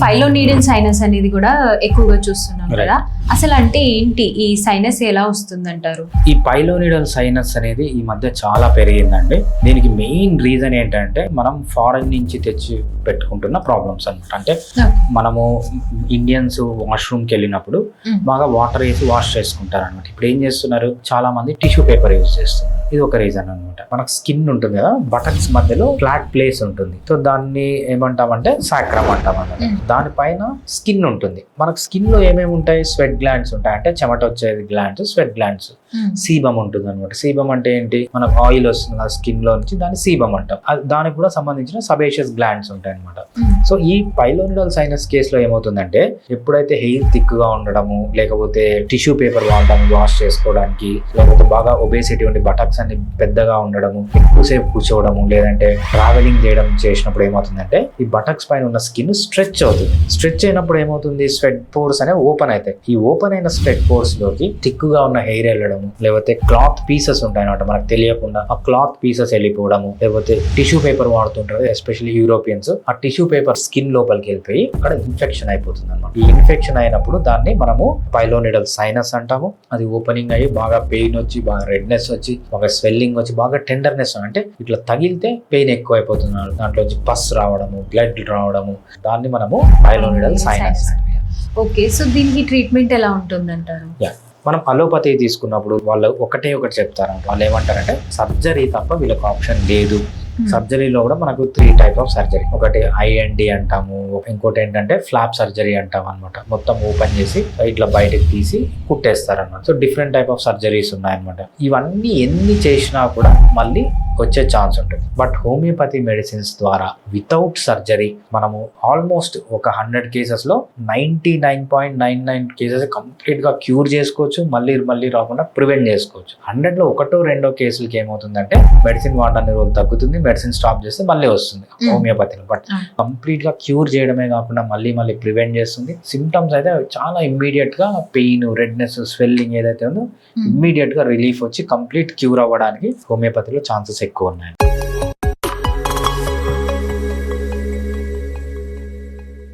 ఫైలోనీడల్ sinus అనేది కూడా ఎక్కువగా చూస్తున్నాం కదా, అసలు అంటే ఏంటి ఈ సైనస్ ఎలా వస్తుందంటారు? ఈ పైలోనిడల్ సైనస్ అనేది ఈ మధ్య చాలా పెరిగిందండి. దీనికి మెయిన్ రీజన్ ఏంటంటే మనం ఫారెన్ నుంచి తెచ్చి పెట్టుకుంటున్న ప్రాబ్లమ్స్ అనమాట. అంటే మనము ఇండియన్స్ వాష్రూమ్కి వెళ్ళినప్పుడు బాగా వాటర్ వేసి వాష్ చేసుకుంటారు అనమాట. ఇప్పుడు ఏం చేస్తున్నారు, చాలా మంది టిష్యూ పేపర్ యూజ్ చేస్తున్నారు. ఇది ఒక రీజన్ అనమాట. మనకు స్కిన్ ఉంటుంది కదా, బటన్స్ మధ్యలో ఫ్లాట్ ప్లేస్ ఉంటుంది. సో దాన్ని ఏమంటామంటే సాక్రమ్ అంటాం అన్నమాట. దానిపైన స్కిన్ ఉంటుంది. మనకు స్కిన్ లో ఏమేమి ఉంటాయి, స్వెట్ గ్లాండ్స్ ఉంటాయి, అంటే చెమట వచ్చేది గ్లాండ్స్, స్వెట్ గ్లాండ్స్. సీబమ్ ఉంటుంది అనమాట. సీబమ్ అంటే ఏంటి, మనకు ఆయిల్ వస్తుంది ఆ స్కిన్ లో నుంచి, దాన్ని సీబమ్ అంటాం. దానికి కూడా సంబంధించిన సబేషియస్ గ్లాండ్స్ ఉంటాయి అనమాట. సో ఈ పైలోనిడల్ సైనస్ కేసులో ఏమవుతుందంటే, ఎప్పుడైతే హెయిర్ థిక్ గా ఉండడము, లేకపోతే టిష్యూ పేపర్ వాడడం వాష్ చేసుకోవడానికి, లేకపోతే బాగా ఒబేసిటీ ఉండి బటక్స్ అన్ని పెద్దగా ఉండడము, ఎక్కువసేపు కూర్చోవడము, లేదంటే ట్రావెలింగ్ చేయడం చేసినప్పుడు ఏమవుతుందంటే ఈ బటక్స్ పైన ఉన్న స్కిన్ స్ట్రెచ్ అవుతుంది. స్ట్రెచ్ అయినప్పుడు ఏమవుతుంది, స్వెట్ పోర్స్ అనేవి ఓపెన్ అవుతాయి. ఈ ఓపెన్ అయిన స్వెట్ పోర్స్ లోకి థిక్గా ఉన్న హెయిర్ వెళ్ళడము, లేకపోతే క్లాత్ పీసెస్ ఉంటాయి అనమాట, మనకు తెలియకుండా ఆ క్లాత్ పీసెస్ వెళ్ళిపోవడము, లేకపోతే టిష్యూ పేపర్ వాడుతుంటారు ఎస్పెషల్లీ యూరోపియన్స్, ఆ టిష్యూ పేపర్ స్కిన్ లోపలికి వెళ్ళిపోయి అక్కడ ఇన్ఫెక్షన్ అయిపోతుంది అనమాట. ఈ ఇన్ఫెక్షన్ అయినప్పుడు దాన్ని మనము పైలోనిడల్ సైనస్ అంటాము. అది ఓపెనింగ్ అయ్యి బాగా పెయిన్ వచ్చి, బాగా రెడ్నెస్ వచ్చి, బాగా స్వెల్లింగ్ వచ్చి, బాగా టెండర్నెస్, అంటే ఇట్లా తగిలితే పెయిన్ ఎక్కువ అయిపోతుంది. దాంట్లోంచి పస్ రావడము, బ్లడ్ రావడము, దాన్ని మనము పైలోనిడల్ సైనస్. ఓకే, సో దీనికి ట్రీట్మెంట్ ఎలా ఉంటుందంటారు? మనం అలోపతి తీసుకున్నప్పుడు వాళ్ళు ఒకటి చెప్తారంట. వాళ్ళు ఏమంటారంటే సర్జరీ తప్ప వీళ్ళకి ఆప్షన్ లేదు. సర్జరీలో కూడా మనకు 3 టైప్ ఆఫ్ సర్జరీ. ఒకటి IND అంటాము, ఇంకోటి ఏంటంటే ఫ్లాప్ సర్జరీ అంటాం అనమాట. మొత్తం ఓపెన్ చేసి ఇట్లా బయటకు తీసి కుట్టేస్తారన్నమాట. So different type of surgeries ఉన్నాయన్నమాట. ఇవన్నీ ఎన్ని చేసినా కూడా మళ్ళీ వచ్చే ఛాన్స్ ఉంటుంది. బట్ హోమియోపతి మెడిసిన్స్ ద్వారా వితౌట్ సర్జరీ మనము ఆల్మోస్ట్ ఒక 100 కేసెస్లో 99.99 కేసెస్ కంప్లీట్గా క్యూర్ చేసుకోవచ్చు. మళ్ళీ రాకుండా ప్రివెంట్ చేసుకోవచ్చు. 100లో 1-2 కేసులకి ఏమవుతుందంటే మెడిసిన్ వాడడానికి రోజులు తగ్గుతుంది, మెడిసిన్ స్టాప్ చేస్తే మళ్ళీ వస్తుంది హోమియోపతిలో. బట్ కంప్లీట్గా క్యూర్ చేయడమే కాకుండా మళ్ళీ ప్రివెంట్ చేస్తుంది. సిమ్టమ్స్ అయితే చాలా ఇమ్మీడియట్గా పెయిన్, రెడ్నెస్, స్వెల్లింగ్ ఏదైతే ఉందో ఇమ్మీడియట్గా రిలీఫ్ వచ్చి కంప్లీట్ క్యూర్ అవ్వడానికి హోమియోపతిలో ఛాన్సెస్ ఎక్కువ ఉన్నాయి.